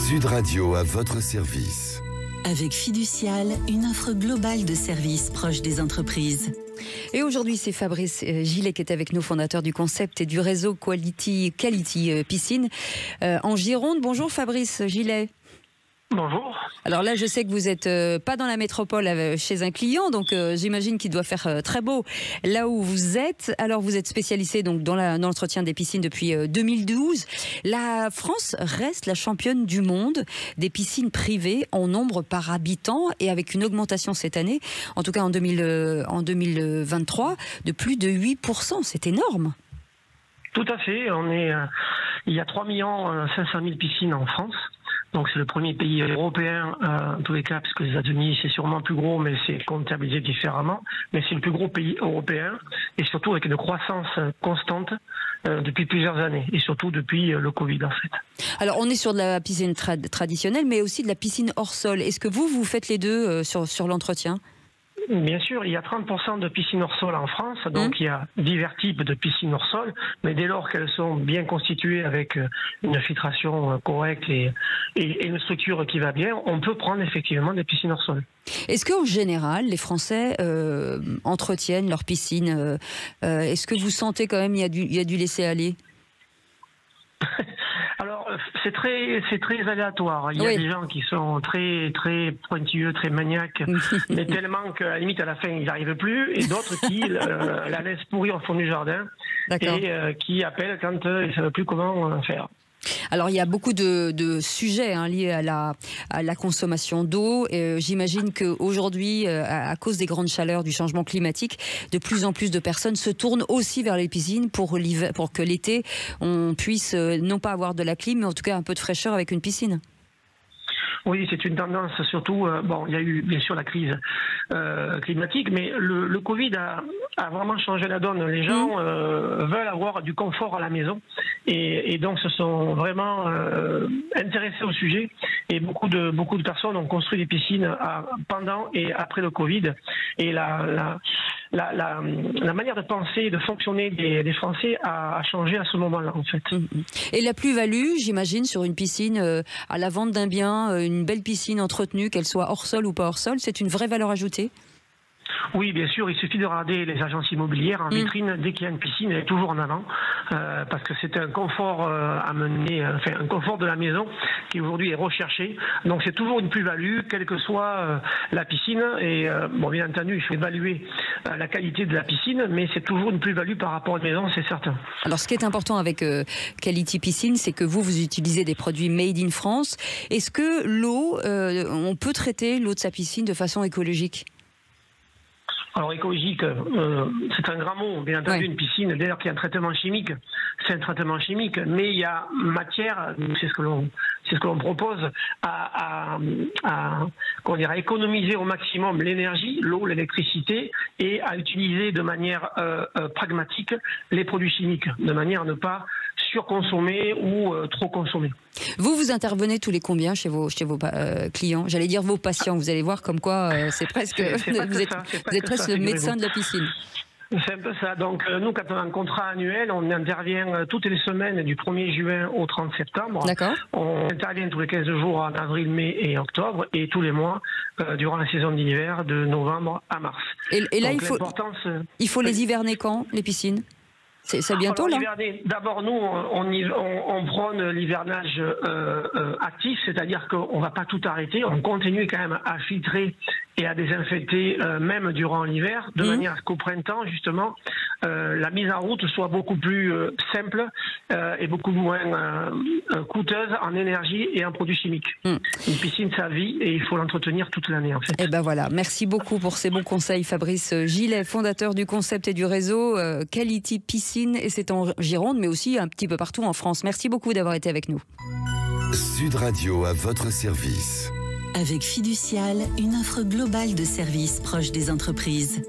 Sud Radio à votre service. Avec Fiducial, une offre globale de services proche des entreprises. Et aujourd'hui, c'est Fabrice Gillet qui est avec nous, fondateur du concept et du réseau Quality Piscine en Gironde. Bonjour Fabrice Gillet. Bonjour. Alors là, je sais que vous n'êtes pas dans la métropole chez un client, donc j'imagine qu'il doit faire très beau là où vous êtes. Alors vous êtes spécialisé donc dans l'entretien des piscines depuis 2012. La France reste la championne du monde des piscines privées en nombre par habitant et avec une augmentation cette année, en tout cas en 2023, de plus de 8%. C'est énorme. Tout à fait. Il y a 3 500 000 piscines en France. Donc c'est le premier pays européen, en tous les cas, parce que les États-Unis c'est sûrement plus gros, mais c'est comptabilisé différemment. Mais c'est le plus gros pays européen, et surtout avec une croissance constante depuis plusieurs années, et surtout depuis le Covid en fait. Alors on est sur de la piscine traditionnelle, mais aussi de la piscine hors sol. Est-ce que vous faites les deux sur l'entretien ? Bien sûr, il y a 30% de piscines hors sol en France, donc il y a divers types de piscines hors sol, mais dès lors qu'elles sont bien constituées avec une filtration correcte et une structure qui va bien, on peut prendre effectivement des piscines hors sol. Est-ce qu'en général, les Français entretiennent leurs piscines Est-ce que vous sentez quand même qu'il y a du laisser-aller ? Alors, c'est très aléatoire. Il y a des gens qui sont très pointilleux, très maniaques, mais tellement qu'à la limite, à la fin, ils n'arrivent plus, et d'autres qui la laissent pourrir au fond du jardin et qui appellent quand ils ne savent plus comment faire. Alors il y a beaucoup de sujets liés à la consommation d'eau. J'imagine qu'aujourd'hui, à cause des grandes chaleurs, du changement climatique, de plus en plus de personnes se tournent aussi vers les piscines pour que l'été, on puisse non pas avoir de la clim, mais en tout cas un peu de fraîcheur avec une piscine. Oui, c'est une tendance, surtout, il y a eu bien sûr la crise climatique, mais le Covid a vraiment changé la donne. Les gens veulent avoir du confort à la maison et donc se sont vraiment intéressés au sujet, et beaucoup de personnes ont construit des piscines pendant et après le Covid, et la manière de penser et de fonctionner des Français a changé à ce moment-là en fait. Et la plus-value, j'imagine, sur une piscine, à la vente d'un bien, une belle piscine entretenue, qu'elle soit hors sol ou pas hors sol, c'est une vraie valeur ajoutée ? Oui, bien sûr, il suffit de regarder les agences immobilières en vitrine. Dès qu'il y a une piscine, elle est toujours en avant, parce que c'est un confort un confort de la maison qui aujourd'hui est recherché. Donc c'est toujours une plus-value, quelle que soit la piscine. Et bien entendu, il faut évaluer la qualité de la piscine, mais c'est toujours une plus-value par rapport à une maison, c'est certain. Alors ce qui est important avec Quality Piscine, c'est que vous utilisez des produits made in France. Est-ce que l'eau, on peut traiter l'eau de sa piscine de façon écologique ? Alors écologique, c'est un grand mot. Bien entendu, une piscine, dès lors qu'il y a un traitement chimique, c'est un traitement chimique, mais il y a matière, c'est ce que l'on propose, à économiser au maximum l'énergie, l'eau, l'électricité, et à utiliser de manière pragmatique les produits chimiques, de manière à ne pas surconsommer ou trop consommer. Vous intervenez tous les combien chez vos clients ? J'allais dire vos patients, vous allez voir comme quoi c'est presque... vous êtes presque le médecin de la piscine. C'est un peu ça. Donc nous, quand on a un contrat annuel, on intervient toutes les semaines du 1er juin au 30 septembre. D'accord. On intervient tous les 15 jours en avril, mai et octobre, et tous les mois durant la saison d'hiver de novembre à mars. Et là, il faut les hiverner quand, les piscines ? C'est bientôt là. D'abord, nous, on prône l'hivernage actif, c'est-à-dire qu'on ne va pas tout arrêter, on continue quand même à filtrer et à désinfecter même durant l'hiver, de manière à qu'au printemps, justement, la mise en route soit beaucoup plus simple et beaucoup moins coûteuse en énergie et en produits chimiques. Une piscine, ça vit et il faut l'entretenir toute l'année en fait. Et ben voilà, merci beaucoup pour ces bons conseils, Fabrice Gillet, fondateur du concept et du réseau Quality Piscine, et c'est en Gironde, mais aussi un petit peu partout en France. Merci beaucoup d'avoir été avec nous. Sud Radio à votre service. Avec Fiducial, une offre globale de services proche des entreprises.